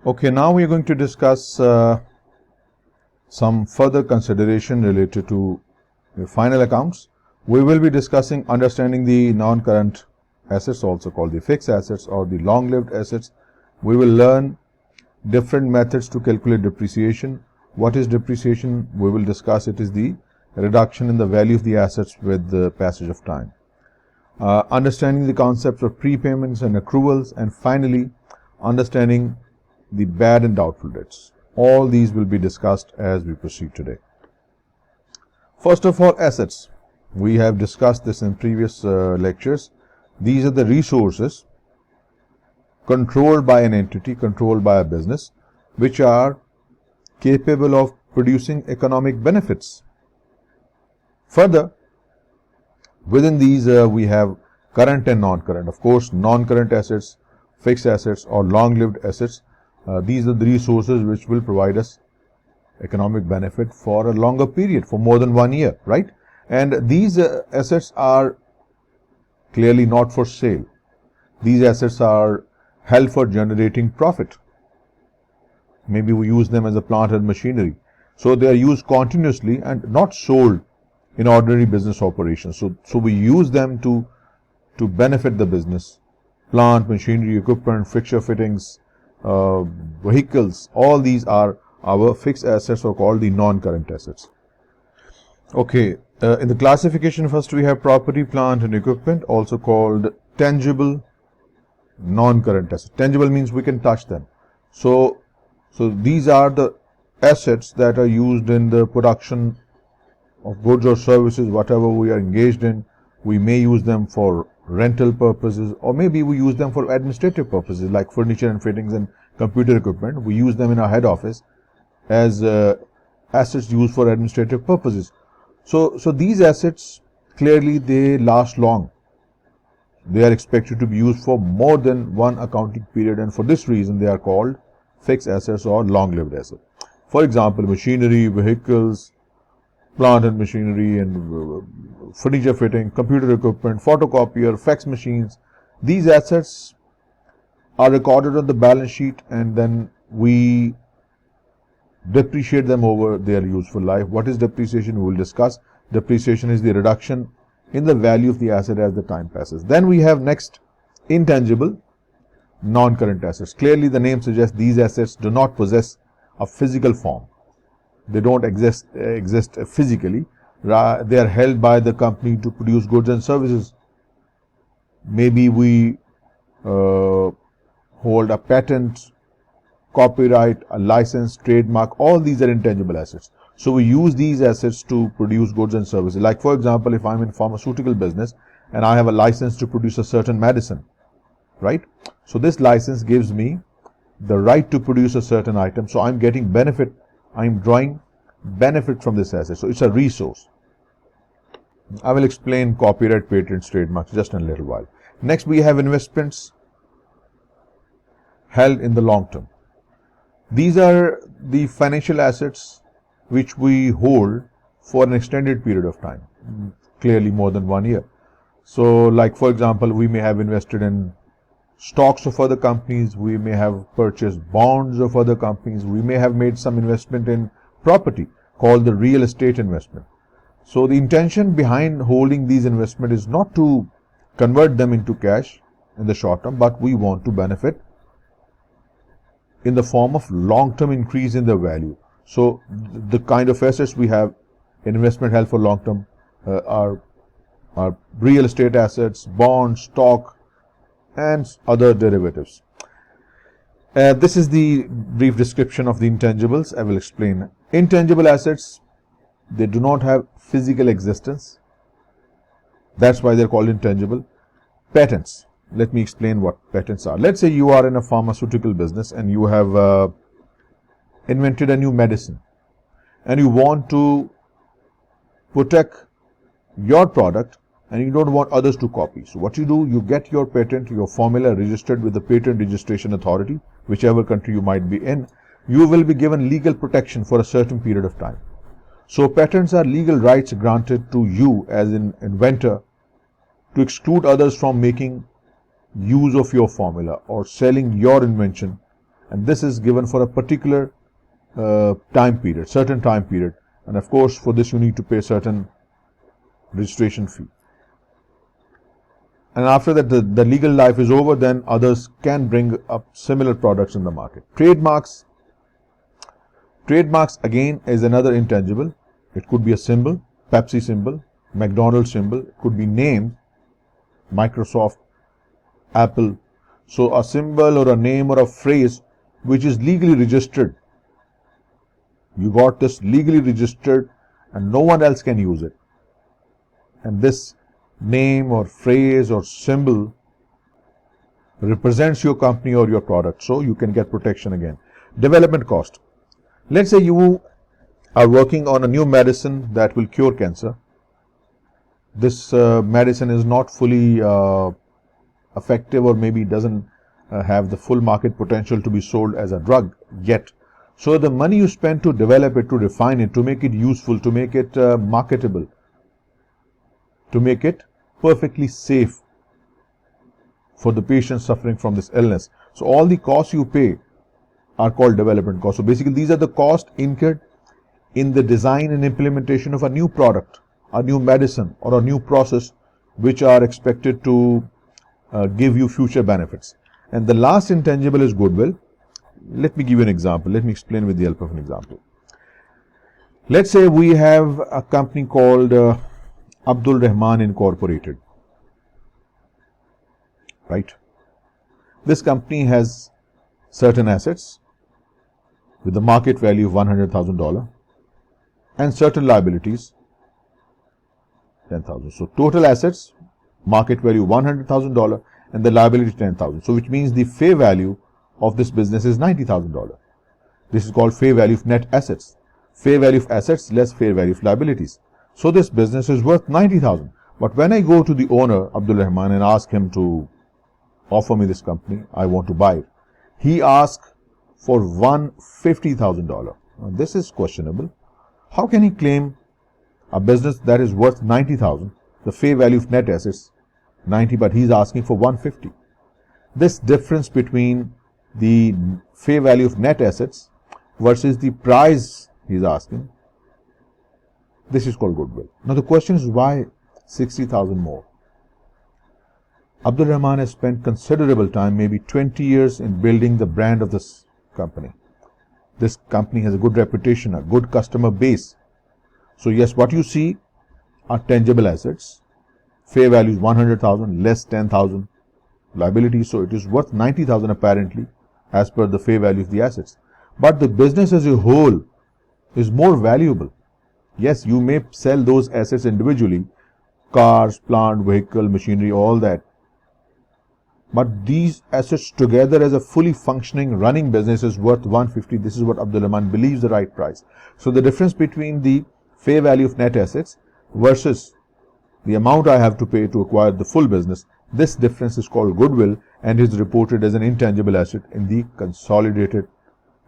Okay, now we are going to discuss some further consideration related to the final accounts. We will be discussing understanding the non-current assets, also called the fixed assets or the long-lived assets. We will learn different methods to calculate depreciation. What is depreciation? We will discuss. It is the reduction in the value of the assets with the passage of time. Understanding the concepts of prepayments and accruals, and finally understanding the bad and doubtful debts. All these will be discussed as we proceed today. First of all, assets. We have discussed this in previous lectures. These are the resources controlled by an entity, controlled by a business, which are capable of producing economic benefits. Further, within these we have current and non-current. Of course, non-current assets, fixed assets or long-lived assets. These are the resources which will provide us economic benefit for a longer period, for more than 1 year, right? And these assets are clearly not for sale. These assets are held for generating profit. Maybe we use them as a plant and machinery. So they are used continuously and not sold in ordinary business operations. So we use them to benefit the business. Plant, machinery, equipment, fixture fittings, vehicles, all these are our fixed assets, or called the non-current assets. Okay, in the classification, first we have property, plant and equipment, also called tangible non-current assets. Tangible means we can touch them. So these are the assets that are used in the production of goods or services, whatever we are engaged in. We may use them for rental purposes, or maybe we use them for administrative purposes like furniture and fittings and computer equipment. We use them in our head office as assets used for administrative purposes. So these assets, clearly they last long. They are expected to be used for more than one accounting period, and for this reason they are called fixed assets or long-lived assets. For example, machinery, vehicles, plant and machinery, and furniture fitting, computer equipment, photocopier, fax machines. These assets are recorded on the balance sheet, and then we depreciate them over their useful life. What is depreciation? We will discuss. Depreciation is the reduction in the value of the asset as the time passes. Then we have next intangible non-current assets. Clearly the name suggests these assets do not possess a physical form. They don't exist physically. They are held by the company to produce goods and services. Maybe we hold a patent, copyright, a license, trademark. All these are intangible assets. So we use these assets to produce goods and services. Like, for example, if I'm in pharmaceutical business and I have a license to produce a certain medicine, right? So this license gives me the right to produce a certain item. So I'm getting benefit. I'm drawing benefit from this asset. So it's a resource. I will explain copyright, patents, trademarks just in a little while. Next, we have investments held in the long term. These are the financial assets which we hold for an extended period of time, clearly more than 1 year. So like, for example, we may have invested in stocks of other companies, we may have purchased bonds of other companies, we may have made some investment in property called the real estate investment. So the intention behind holding these investments is not to convert them into cash in the short term, but we want to benefit in the form of long-term increase in the value. So the kind of assets we have, investment held for long term, are real estate assets, bonds, stock, and other derivatives. This is the brief description of the intangibles. I will explain. Intangible assets, they do not have physical existence. That's why they're called intangible. Patents. Let me explain what patents are. Let's say you are in a pharmaceutical business and you have invented a new medicine and you want to protect your product and you don't want others to copy. So what you do, you get your patent, your formula registered with the Patent Registration Authority, whichever country you might be in. You will be given legal protection for a certain period of time. So patents are legal rights granted to you as an inventor to exclude others from making use of your formula or selling your invention and this is given for a particular time period, certain time period, and of course for this you need to pay certain registration fee. And after that the legal life is over, then others can bring up similar products in the market. Trademarks again is another intangible. It could be a symbol, Pepsi symbol, McDonald's symbol, it could be name, Microsoft, Apple. So a symbol or a name or a phrase which is legally registered. You got this legally registered and no one else can use it. And this name or phrase or symbol represents your company or your product, so you can get protection again. Development cost. Let's say you are working on a new medicine that will cure cancer. This medicine is not fully effective, or maybe doesn't have the full market potential to be sold as a drug yet. So the money you spend to develop it, to refine it, to make it useful, to make it marketable, to make it perfectly safe for the patient suffering from this illness. So all the costs you pay are called development costs. So basically these are the costs incurred in the design and implementation of a new product, a new medicine, or a new process which are expected to give you future benefits. And the last intangible is goodwill. Let me give you an example. Let me explain with the help of an example. Let's say we have a company called Abdul Rahman Incorporated, right? This company has certain assets with a market value of $100,000 and certain liabilities, $10,000. So total assets, market value $100,000 and the liability $10,000. So which means the fair value of this business is $90,000. This is called fair value of net assets. Fair value of assets less fair value of liabilities. So this business is worth $90,000. But when I go to the owner, Abdul Rahman, and ask him to offer me this company, I want to buy it, he asks for $150,000. This is questionable. How can he claim a business that is worth $90,000, the fair value of net assets $90, but he's asking for $150? This difference between the fair value of net assets versus the price he's asking, this is called goodwill. Now the question is, why 60,000 more? Abdul Rahman has spent considerable time, maybe 20 years, in building the brand of this company. This company has a good reputation, a good customer base. So yes, what you see are tangible assets. Fair value is 100,000 less 10,000 liabilities, so it is worth 90,000 apparently as per the fair value of the assets. But the business as a whole is more valuable. Yes, you may sell those assets individually, cars, plant, vehicle, machinery, all that. But these assets together as a fully functioning running business is worth 150. This is what Abdul Rahman believes the right price. So the difference between the fair value of net assets versus the amount I have to pay to acquire the full business, this difference is called goodwill and is reported as an intangible asset in the consolidated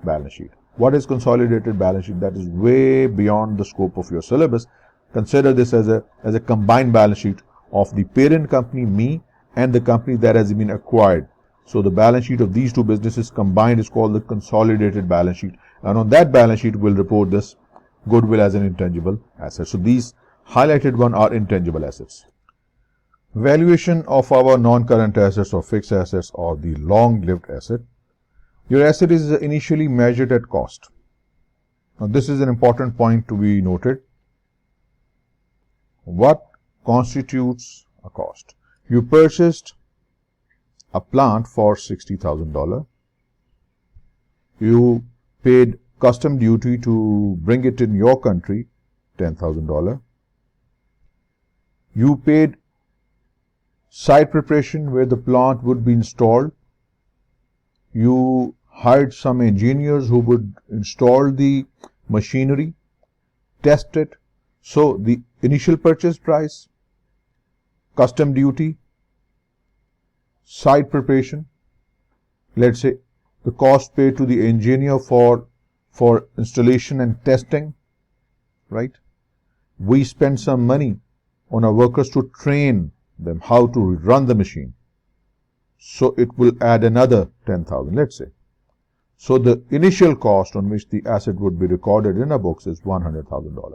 balance sheet. What is consolidated balance sheet? That is way beyond the scope of your syllabus. Consider this as a combined balance sheet of the parent company, me, and the company that has been acquired. So the balance sheet of these two businesses combined is called the consolidated balance sheet. And on that balance sheet, we'll report this goodwill as an intangible asset. So these highlighted one are intangible assets. Valuation of our non-current assets or fixed assets or the long-lived asset. Your asset is initially measured at cost. Now this is an important point to be noted. What constitutes a cost? You purchased a plant for $60,000. You paid custom duty to bring it in your country, $10,000. You paid site preparation where the plant would be installed. You hired some engineers who would install the machinery, test it. So the initial purchase price, custom duty, site preparation, let's say the cost paid to the engineer for installation and testing, right? We spend some money on our workers to train them how to run the machine. So it will add another 10,000, let's say. So the initial cost on which the asset would be recorded in our books is $100,000.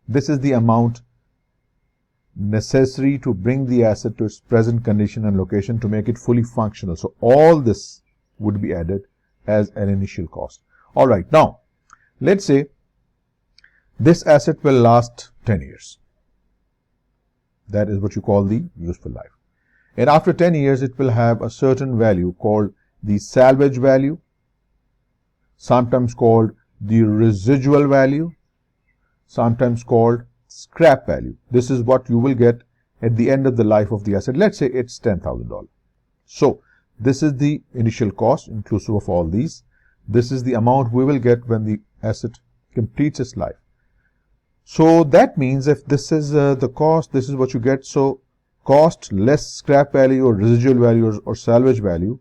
This is the amount necessary to bring the asset to its present condition and location to make it fully functional. So all this would be added as an initial cost. All right, now let's say this asset will last 10 years. That is what you call the useful life. And after 10 years, it will have a certain value called the salvage value, sometimes called the residual value, sometimes called scrap value. This is what you will get at the end of the life of the asset. Let's say it's $10,000. So this is the initial cost inclusive of all these. This is the amount we will get when the asset completes its life. So that means if this is the cost, this is what you get. So cost less scrap value or residual value or salvage value,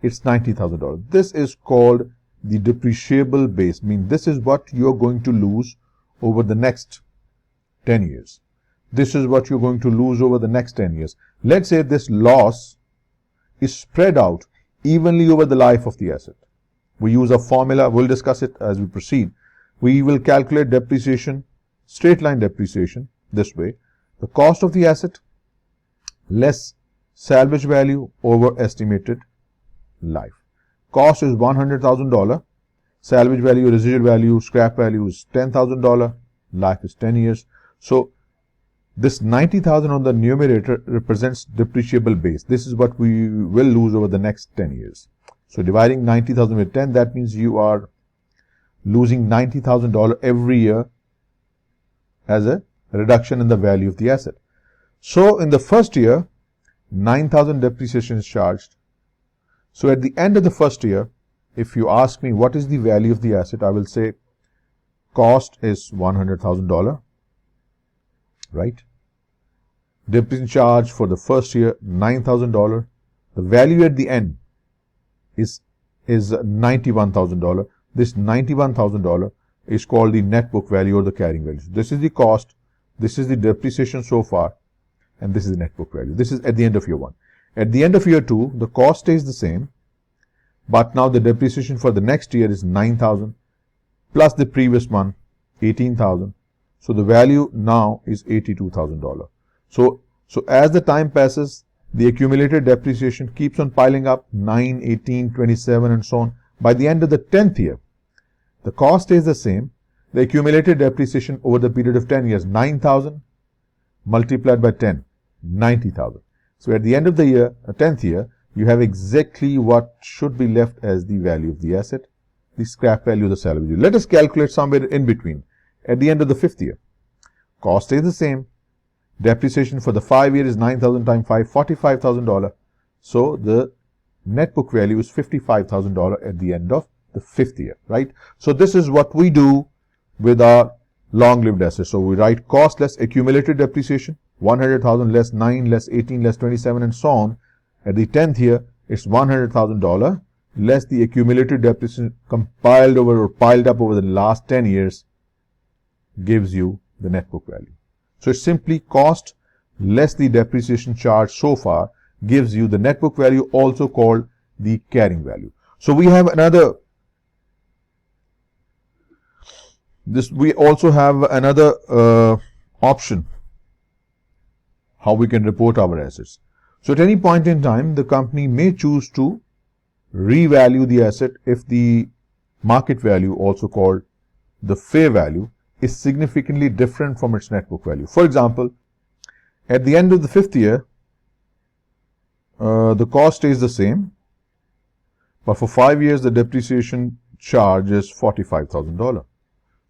it's $90,000. This is called the depreciable base. This is what you're going to lose over the next 10 years. This is what you're going to lose over the next 10 years. Let's say this loss is spread out evenly over the life of the asset. We use a formula. We'll discuss it as we proceed. We will calculate depreciation, straight line depreciation, this way. The cost of the asset less salvage value over estimated life. Cost is $100,000. Salvage value, residual value, scrap value is $10,000. Life is 10 years. So this 90,000 on the numerator represents depreciable base. This is what we will lose over the next 10 years. So dividing 90,000 with 10, that means you are losing $90,000 every year as a reduction in the value of the asset. So in the first year, 9,000 depreciation is charged. So at the end of the first year, if you ask me what is the value of the asset, I will say cost is $100,000, right? Depreciation charge for the first year, $9,000. The value at the end is $91,000. This $91,000 is called the net book value or the carrying value. So this is the cost, this is the depreciation so far, and this is the net book value. This is at the end of year 1. At the end of year 2, the cost stays the same, but now the depreciation for the next year is $9,000 plus the previous one, $18,000. So the value now is $82,000. So as the time passes, the accumulated depreciation keeps on piling up, 9, 18, 27, and so on. By the end of the 10th year, the cost stays the same. The accumulated depreciation over the period of 10 years, 9,000 multiplied by 10, 90,000. So at the end of the year, 10th year, you have exactly what should be left as the value of the asset, the scrap value, the salvage value. Let us calculate somewhere in between. At the end of the 5th year, cost stays the same. Depreciation for the 5 years is 9,000 times 5, $45,000. So the net book value is $55,000 at the end of the 5th year, right? So this is what we do with our long-lived assets. So we write cost less accumulated depreciation, 100,000 less 9 less 18 less 27 and so on. At the 10th year, it's $100,000 less the accumulated depreciation compiled over or piled up over the last 10 years gives you the net book value. So it's simply cost less the depreciation charge so far gives you the net book value, also called the carrying value. So we have another, we also have another option how we can report our assets. So at any point in time, the company may choose to revalue the asset if the market value, also called the fair value, is significantly different from its net book value. For example, at the end of the 5th year, the cost stays the same, but for 5 years the depreciation charge is $45,000.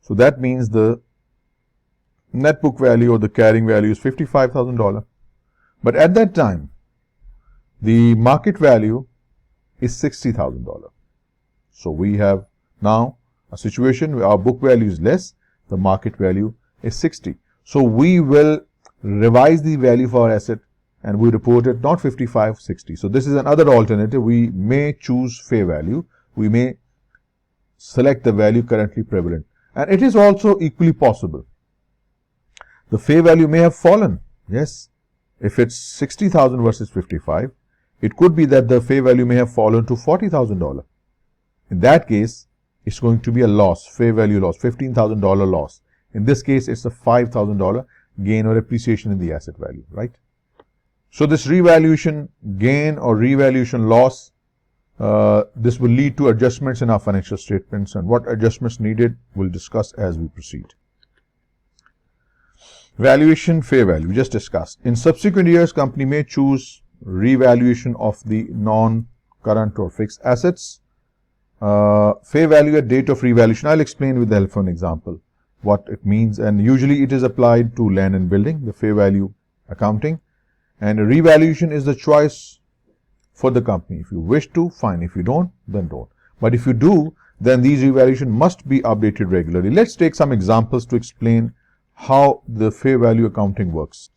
So that means the net book value or the carrying value is $55,000. But at that time, the market value is $60,000. So we have now a situation where our book value is less, the market value is 60. So we will revise the value of our asset and we report it not 55, 60. So this is another alternative. We may choose fair value. We may select the value currently prevalent. And it is also equally possible. The fair value may have fallen. Yes. If it's 60,000 versus 55, it could be that the fair value may have fallen to $40,000. In that case, it's going to be a loss, fair value loss, $15,000 loss. In this case, it's a $5,000 gain or appreciation in the asset value, right? So this revaluation gain or revaluation loss, this will lead to adjustments in our financial statements, and what adjustments needed we'll discuss as we proceed. Valuation, fair value, we just discussed. In subsequent years, company may choose revaluation of the non-current or fixed assets. Fair value at date of revaluation, I'll explain with the help of an example what it means, and usually it is applied to land and building, the fair value accounting. And a revaluation is the choice for the company. If you wish to, fine. If you don't, then don't. But if you do, then these revaluation must be updated regularly. Let's take some examples to explain how the fair value accounting works.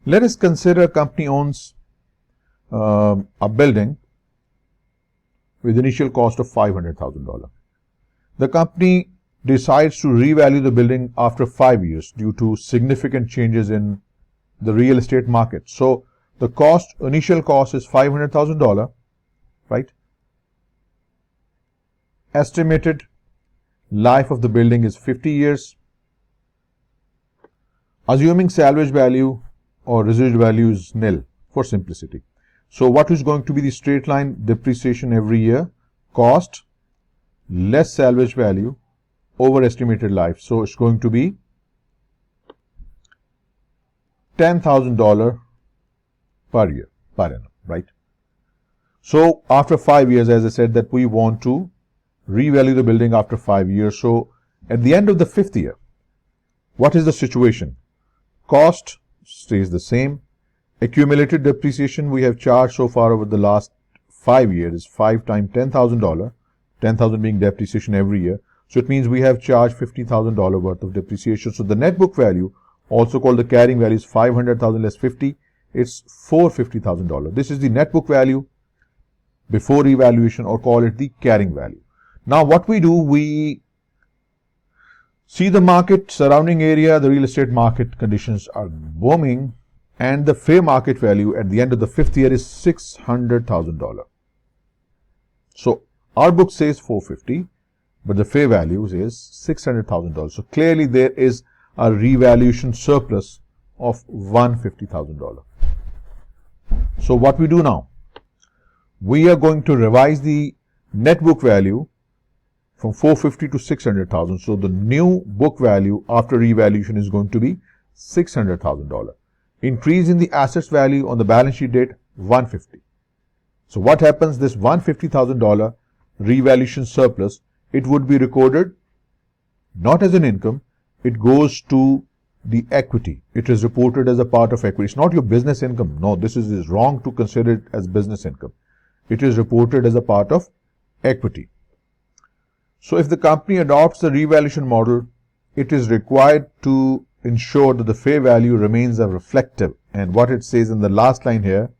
Let us consider a company owns a building with initial cost of $500,000. The company decides to revalue the building after 5 years due to significant changes in the real estate market. So the initial cost is $500,000, right? Estimated life of the building is 50 years. Assuming salvage value or residual value is nil for simplicity. So what is going to be the straight line depreciation every year? Cost less salvage value over estimated life. So it's going to be $10,000 per year, per annum, right? So after 5 years, as I said, that we want to revalue the building after 5 years. So at the end of the 5th year, what is the situation? Cost stays the same. Accumulated depreciation we have charged so far over the last 5 years is 5 times $10,000, 10,000 being depreciation every year. So it means we have charged $50,000 worth of depreciation. So the net book value, also called the carrying value, is 500,000 less 50. It's $450,000. This is the net book value before revaluation, or call it the carrying value. Now what we do, we see the market surrounding area, the real estate market conditions are booming, and the fair market value at the end of the 5th year is $600,000. So our book says 450, but the fair value is $600,000. So clearly there is a revaluation surplus of $150,000. So what we do now? We are going to revise the net book value from 450 to 600,000. So the new book value after revaluation is going to be $600,000. Increase in the assets value on the balance sheet date, 150. So what happens? This $150,000 revaluation surplus, it would be recorded not as an income, it goes to the equity. It is reported as a part of equity. It's not your business income. No, this is wrong to consider it as business income. It is reported as a part of equity. So if the company adopts the revaluation model, it is required to ensure that the fair value remains a reflective. And what it says in the last line here,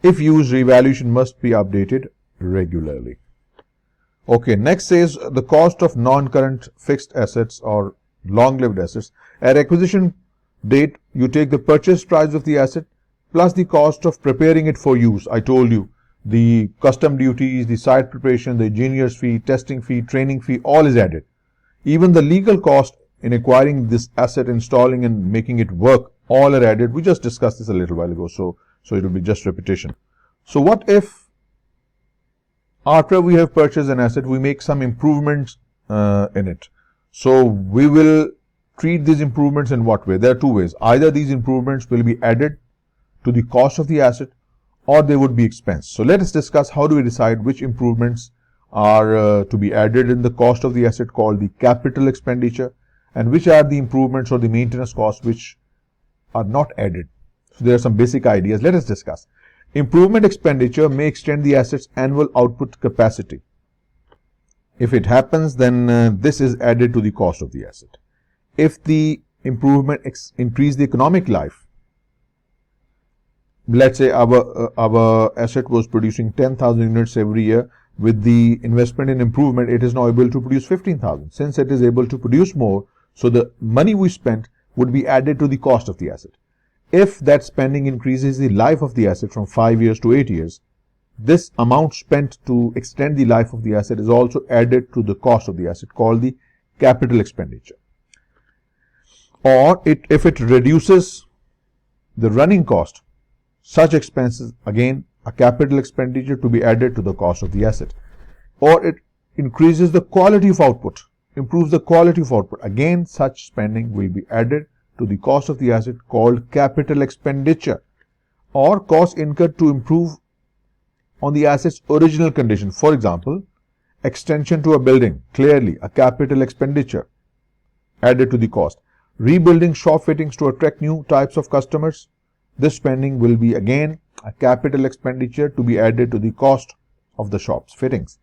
if used, revaluation must be updated regularly. Okay, next says the cost of non-current fixed assets or long-lived assets. At acquisition date, you take the purchase price of the asset plus the cost of preparing it for use. I told you the custom duties, the site preparation, the engineer's fee, testing fee, training fee, all is added. Even the legal cost in acquiring this asset, installing and making it work, all are added. We just discussed this a little while ago, so it will be just repetition. So what if after we have purchased an asset, we make some improvements in it? So we will treat these improvements in what way? There are two ways. Either these improvements will be added to the cost of the asset, or they would be expensed. So let us discuss how do we decide which improvements are to be added in the cost of the asset, called the capital expenditure, and which are the improvements or the maintenance costs which are not added. So there are some basic ideas. Let us discuss. Improvement expenditure may extend the asset's annual output capacity. If it happens, then this is added to the cost of the asset. If the improvement increase the economic life, let's say our asset was producing 10,000 units every year. With the investment in improvement, it is now able to produce 15,000. Since it is able to produce more, so the money we spent would be added to the cost of the asset. If that spending increases the life of the asset from 5 years to 8 years, this amount spent to extend the life of the asset is also added to the cost of the asset, called the capital expenditure. Or if it reduces the running cost, such expenses, again, a capital expenditure to be added to the cost of the asset. Or it increases the quality of output, improves the quality of output, again, such spending will be added to the cost of the asset, called capital expenditure. Or costs incurred to improve on the asset's original condition. For example, extension to a building, clearly a capital expenditure added to the cost. Rebuilding shop fittings to attract new types of customers, this spending will be again a capital expenditure to be added to the cost of the shop's fittings.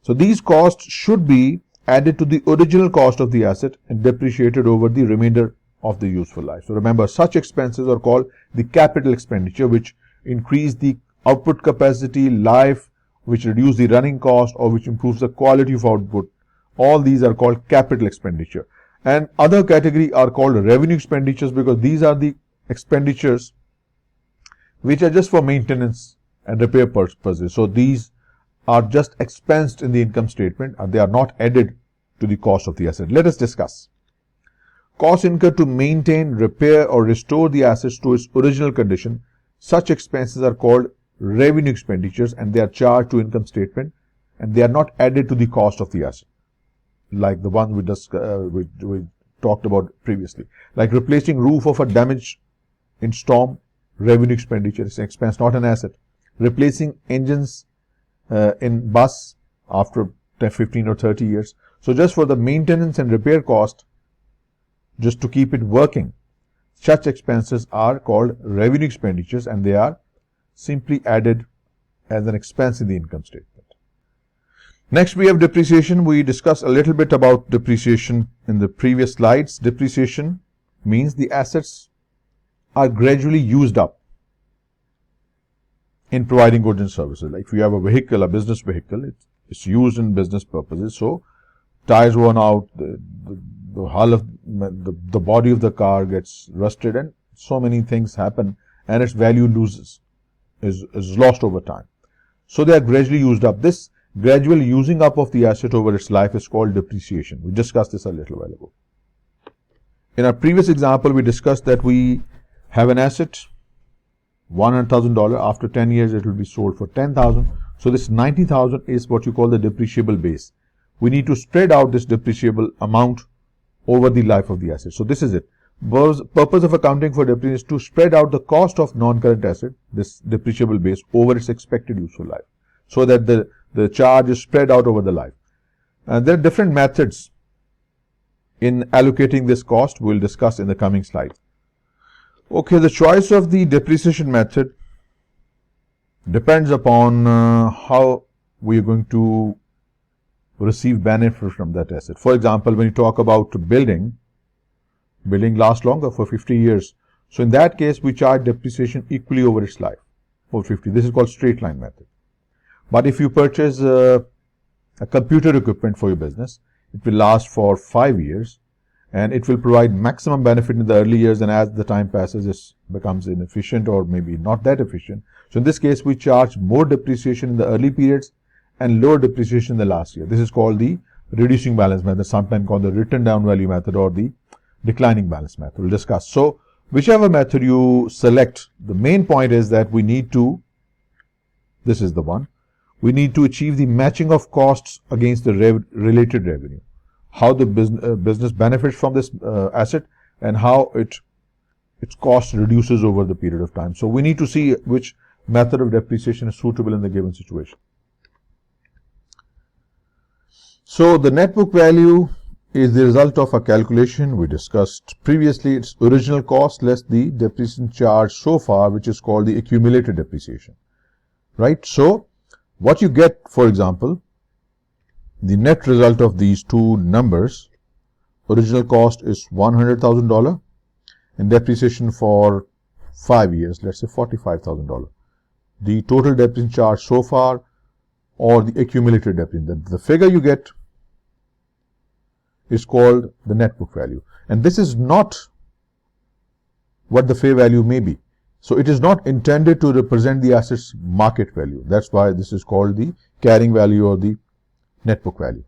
So these costs should be added to the original cost of the asset and depreciated over the remainder of the useful life. So remember, such expenses are called the capital expenditure, which increase the output capacity, life, which reduce the running cost, or which improves the quality of output. All these are called capital expenditure. And other category are called revenue expenditures, because these are the expenditures which are just for maintenance and repair purposes. So these are just expensed in the income statement and they are not added to the cost of the asset. Let us discuss. Costs incurred to maintain, repair, or restore the assets to its original condition. Such expenses are called revenue expenditures and they are charged to income statement and they are not added to the cost of the asset, like the one we talked about previously. Like replacing roof of a damaged in storm, revenue expenditure is an expense, not an asset. Replacing engines in bus after 10, 15 or 30 years. So just for the maintenance and repair cost, just to keep it working, such expenses are called revenue expenditures and they are simply added as an expense in the income statement. Next we have depreciation. We discussed a little bit about depreciation in the previous slides. Depreciation means the assets are gradually used up in providing goods and services. Like if you have a vehicle, a business vehicle, it's used in business purposes. So tires worn out, the hull of the body of the car gets rusted, and so many things happen, and its value is lost over time. So they are gradually used up. This gradual using up of the asset over its life is called depreciation. We discussed this a little while ago. In our previous example, we discussed that we have an asset, $100,000. After 10 years, it will be sold for $10,000. So this $90,000 is what you call the depreciable base. We need to spread out this depreciable amount over the life of the asset. So this is it. Purpose of accounting for depreciation is to spread out the cost of non-current asset, this depreciable base, over its expected useful life, so that the charge is spread out over the life. And there are different methods in allocating this cost. We'll discuss in the coming slide. Okay, the choice of the depreciation method depends upon how we are going to receive benefit from that asset. For example, when you talk about building lasts longer for 50 years. So in that case, we charge depreciation equally over its life for 50. This is called straight line method. But if you purchase a computer equipment for your business, it will last for 5 years and it will provide maximum benefit in the early years, and as the time passes, it becomes inefficient or maybe not that efficient. So in this case, we charge more depreciation in the early periods and lower depreciation in the last year. This is called the reducing balance method, sometimes called the written down value method or the declining balance method. We'll discuss. So whichever method you select, the main point is that we need to, this is the one, we need to achieve the matching of costs against the related revenue. How the business benefits from this asset and how its cost reduces over the period of time. So we need to see which method of depreciation is suitable in the given situation. So the net book value is the result of a calculation we discussed previously. Its original cost less the depreciation charge so far, which is called the accumulated depreciation. Right? So what you get, for example, the net result of these two numbers, original cost is $100,000 and depreciation for 5 years, let's say $45,000. The total depreciation charge so far or the accumulated depreciation. The figure you get is called the net book value. And this is not what the fair value may be. So it is not intended to represent the asset's market value. That's why this is called the carrying value or the net book value.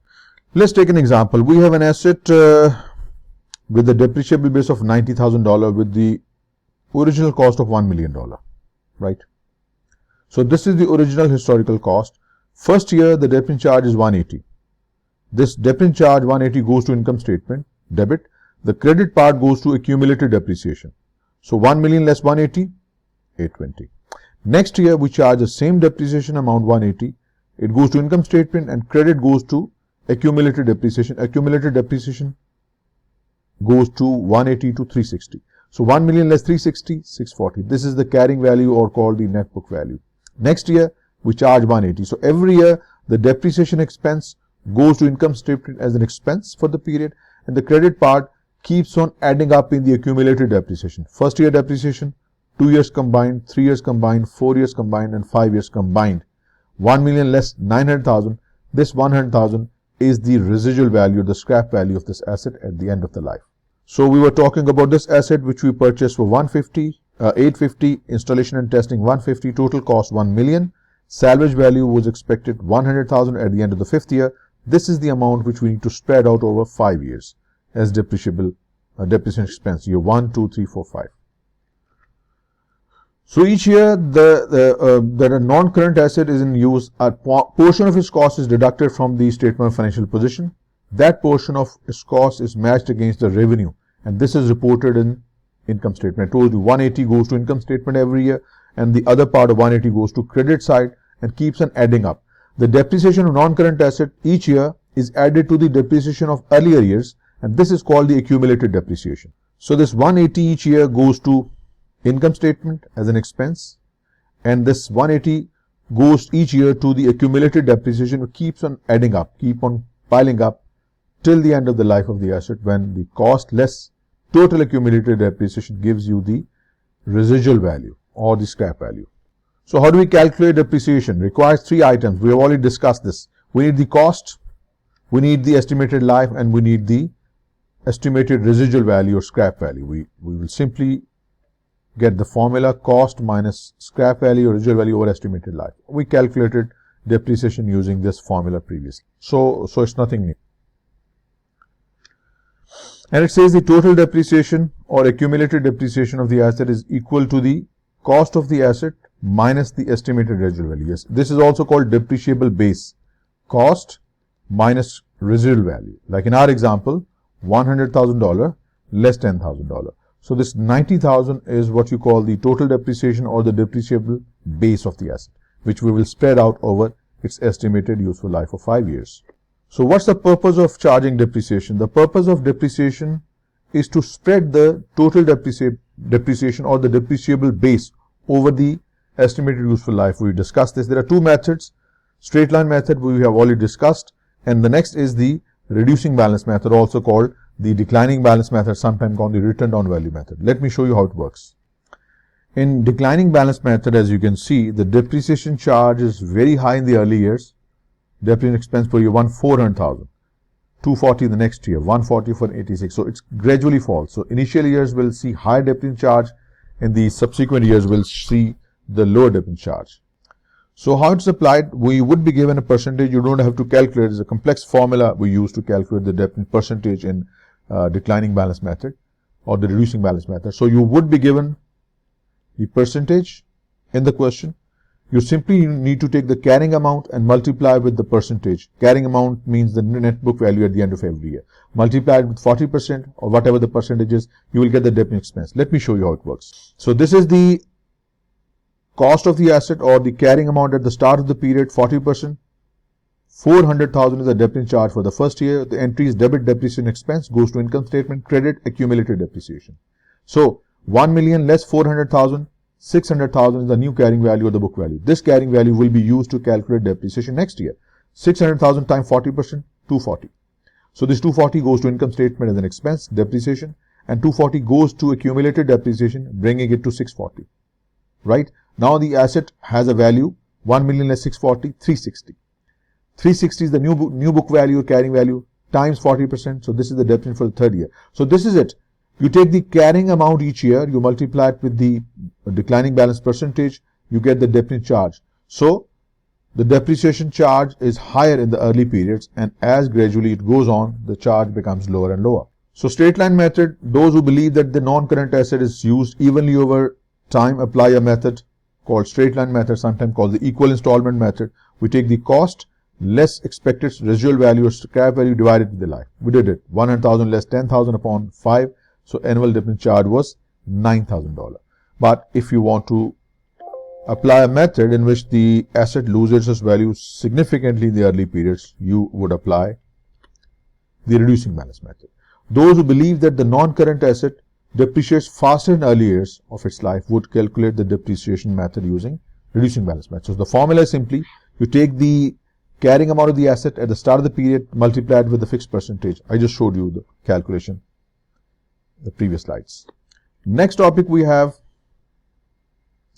Let's take an example. We have an asset with the depreciable base of $90,000 with the original cost of $1 million, right? So this is the original historical cost. First year, the depreciation charge is 180. This depreciation charge 180 goes to income statement, debit. The credit part goes to accumulated depreciation. So 1 million less 180, 820. Next year, we charge the same depreciation amount 180. It goes to income statement and credit goes to accumulated depreciation. Accumulated depreciation goes to 180 to 360. So 1 million less 360, 640. This is the carrying value or called the net book value. Next year, we charge 180. So every year, the depreciation expense goes to income statement as an expense for the period, and the credit part keeps on adding up in the accumulated depreciation. First year depreciation, 2 years combined, 3 years combined, 4 years combined, and 5 years combined. 1 million less 900,000. This 100,000 is the residual value, the scrap value of this asset at the end of the life. So we were talking about this asset which we purchased for 150, 850, installation and testing 150, total cost 1 million. Salvage value was expected 100,000 at the end of the 5th year. This is the amount which we need to spread out over 5 years as depreciation expense, year 1, 2, 3, 4, 5. So each year that a non-current asset is in use, a portion of its cost is deducted from the statement of financial position. That portion of its cost is matched against the revenue, and this is reported in income statement. I told you 180 goes to income statement every year, and the other part of 180 goes to credit side and keeps on adding up. The depreciation of non-current asset each year is added to the depreciation of earlier years, and this is called the accumulated depreciation. So this 180 each year goes to income statement as an expense, and this 180 goes each year to the accumulated depreciation, which keeps on adding up, keep on piling up till the end of the life of the asset, when the cost less total accumulated depreciation gives you the residual value or the scrap value. So how do we calculate depreciation? Requires 3 items. We have already discussed this. We need the cost, we need the estimated life, and we need the estimated residual value or scrap value. We will simply get the formula cost minus scrap value or residual value over estimated life. We calculated depreciation using this formula previously. So it's nothing new. And it says the total depreciation or accumulated depreciation of the asset is equal to the cost of the asset minus the estimated residual value. Yes, this is also called depreciable base. Cost minus residual value. Like in our example, $100,000 less $10,000. So this 90,000 is what you call the total depreciation or the depreciable base of the asset, which we will spread out over its estimated useful life of 5 years. So what's the purpose of charging depreciation? The purpose of depreciation is to spread the total depreciation or the depreciable base over the estimated useful life. We discussed this. There are 2 methods. Straight line method we have already discussed, and the next is the reducing balance method, also called the declining balance method, sometimes called the written down value method. Let me show you how it works. In declining balance method, as you can see, the depreciation charge is very high in the early years. Depreciation expense per year 400,000, 240 the next year, 140 for 86. So it gradually falls. So initial years will see high depreciation charge, in the subsequent years will see the lower depreciation charge. So how it's applied, we would be given a percentage. You don't have to calculate. It's a complex formula we use to calculate the depreciation percentage in declining balance method or the reducing balance method. So you would be given the percentage in the question. You simply need to take the carrying amount and multiply with the percentage. Carrying amount means the net book value at the end of every year. Multiply it with 40% or whatever the percentage is, you will get the depreciation expense. Let me show you how it works. So this is the cost of the asset or the carrying amount at the start of the period, 40%. 400,000 is the depreciation charge for the first year. The entry is debit depreciation expense, goes to income statement, credit accumulated depreciation. So 1 million less 400,000, 600,000 is the new carrying value or the book value. This carrying value will be used to calculate depreciation next year. 600,000 times 40%, 240. So this 240 goes to income statement as an expense, depreciation, and 240 goes to accumulated depreciation, bringing it to 640. Right? Now the asset has a value, 1 million less 640, 360. 360 is the new book value or carrying value times 40%. So this is the depreciation for the third year. So this is it. You take the carrying amount each year, you multiply it with the declining balance percentage, you get the depreciation charge. So the depreciation charge is higher in the early periods, and as gradually it goes on, the charge becomes lower and lower. So straight line method, those who believe that the non-current asset is used evenly over time apply a method called straight line method, sometimes called the equal installment method. We take the cost less expected residual value or scrap value divided with the life. We did it. 100,000 less 10,000 upon 5. So annual depreciation charge was $9,000. But if you want to apply a method in which the asset loses its value significantly in the early periods, you would apply the reducing balance method. Those who believe that the non-current asset depreciates faster in early years of its life would calculate the depreciation method using reducing balance method. So the formula is simply, you take the carrying amount of the asset at the start of the period, multiplied with the fixed percentage. I just showed you the calculation in the previous slides. Next topic we have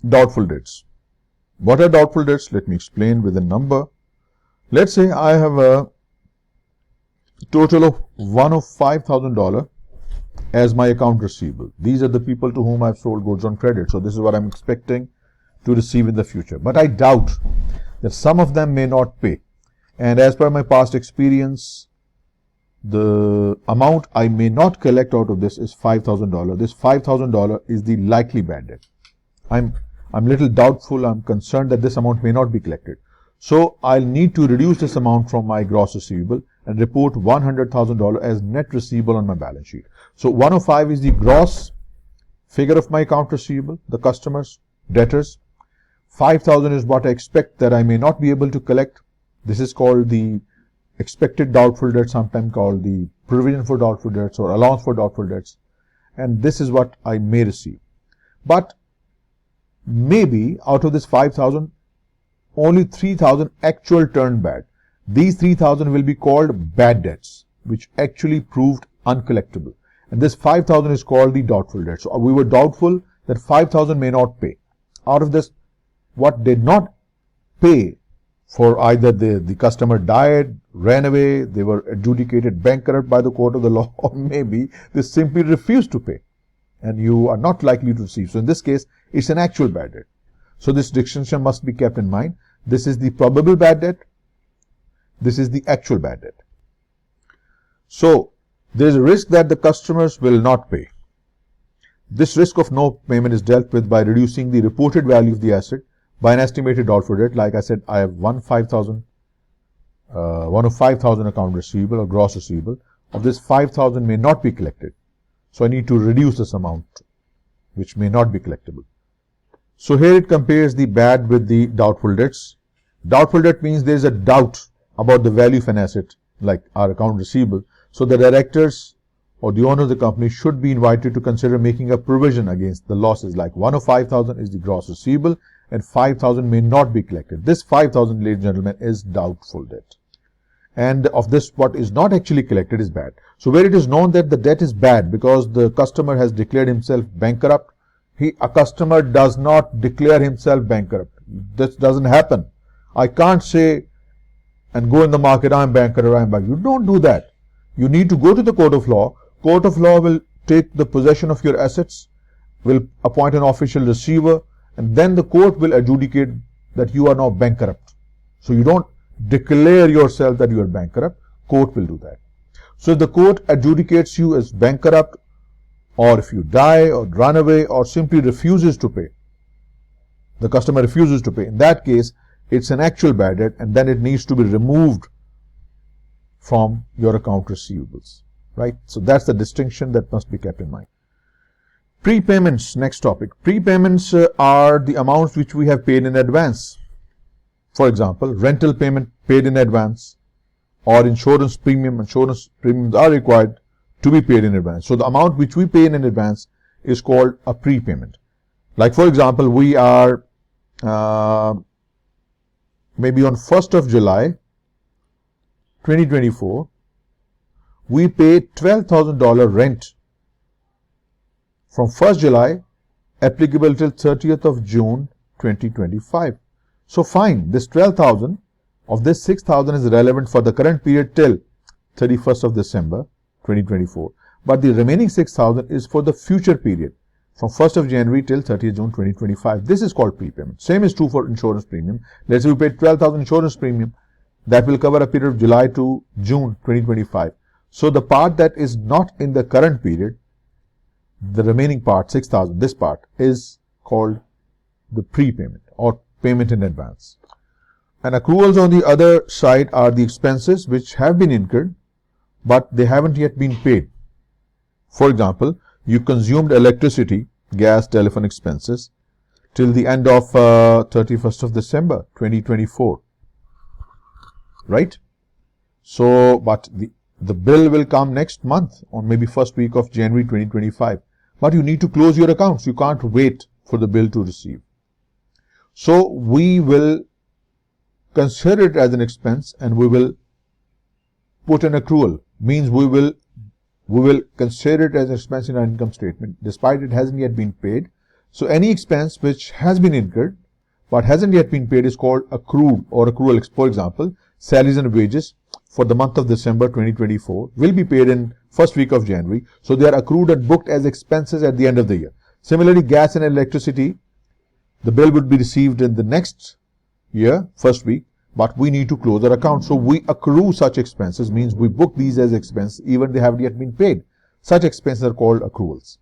doubtful debts. What are doubtful debts? Let me explain with a number. Let's say I have a total of $105,000 as my account receivable. These are the people to whom I've sold goods on credit. So this is what I'm expecting to receive in the future. But I doubt that some of them may not pay. And as per my past experience, the amount I may not collect out of this is $5,000. This $5,000 is the likely bad debt. I'm little doubtful. I'm concerned that this amount may not be collected. So I'll need to reduce this amount from my gross receivable and report $100,000 as net receivable on my balance sheet. So 105 is the gross figure of my account receivable, the customers, debtors. 5,000 is what I expect that I may not be able to collect. This is called the expected doubtful debt, sometimes called the provision for doubtful debts or allowance for doubtful debts. And this is what I may receive. But maybe out of this 5,000, only 3,000 actual turned bad. These 3,000 will be called bad debts, which actually proved uncollectible. And this 5,000 is called the doubtful debt. So we were doubtful that 5,000 may not pay. Out of this, what did not pay, for either the customer died, ran away, they were adjudicated bankrupt by the court of the law, or maybe they simply refused to pay, and you are not likely to receive. So in this case, it's an actual bad debt. So this distinction must be kept in mind. This is the probable bad debt. This is the actual bad debt. So there is a risk that the customers will not pay. This risk of no payment is dealt with by reducing the reported value of the asset by an estimated doubtful debt. Like I said, I have 105,000 account receivable or gross receivable. Of this, 5,000 may not be collected. So I need to reduce this amount, which may not be collectible. So here it compares the bad with the doubtful debts. Doubtful debt means there is a doubt about the value of an asset, like our account receivable. So the directors or the owner of the company should be invited to consider making a provision against the losses. Like 105,000 is the gross receivable and 5,000 may not be collected. This 5,000, ladies and gentlemen, is doubtful debt. And of this, what is not actually collected is bad. So where it is known that the debt is bad because the customer has declared himself bankrupt, a customer does not declare himself bankrupt. This doesn't happen. I can't say and go in the market, I'm bankrupt, I'm bankrupt. You don't do that. You need to go to the court of law. Court of law will take the possession of your assets, will appoint an official receiver, and then the court will adjudicate that you are now bankrupt. So you don't declare yourself that you are bankrupt. Court will do that. So if the court adjudicates you as bankrupt, or if you die or run away or simply refuses to pay, the customer refuses to pay, in that case, it's an actual bad debt, and then it needs to be removed from your account receivables, right? So that's the distinction that must be kept in mind. Prepayments, next topic. Prepayments are the amounts which we have paid in advance. For example, rental payment paid in advance, or insurance premium. Insurance premiums are required to be paid in advance. So the amount which we pay in advance is called a prepayment. Like for example, we are maybe on 1st of July 2024, we paid $12,000 rent from 1st July applicable till 30th of June 2025. So fine, this 12,000, of this 6,000 is relevant for the current period till 31st of December 2024. but the remaining 6,000 is for the future period from 1st of January till 30th June 2025. This is called prepayment. Same is true for insurance premium. Let's say we paid 12,000 insurance premium. That will cover a period of July to June 2025. So the part that is not in the current period, the remaining part, 6,000, this part is called the prepayment or payment in advance. And accruals on the other side are the expenses which have been incurred, but they haven't yet been paid. For example, you consumed electricity, gas, telephone expenses till the end of 31st of December 2024. Right? So, but the bill will come next month or maybe first week of January 2025. But you need to close your accounts. You can't wait for the bill to receive. So, we will consider it as an expense and we will put an accrual. Means we will consider it as an expense in our income statement despite it hasn't yet been paid. So, any expense which has been incurred but hasn't yet been paid is called accrued or accrual. For example, salaries and wages for the month of December 2024 will be paid in first week of January. So they are accrued and booked as expenses at the end of the year. Similarly, gas and electricity, the bill would be received in the next year, first week, but we need to close our account. So we accrue such expenses, means we book these as expense even they haven't yet been paid. Such expenses are called accruals.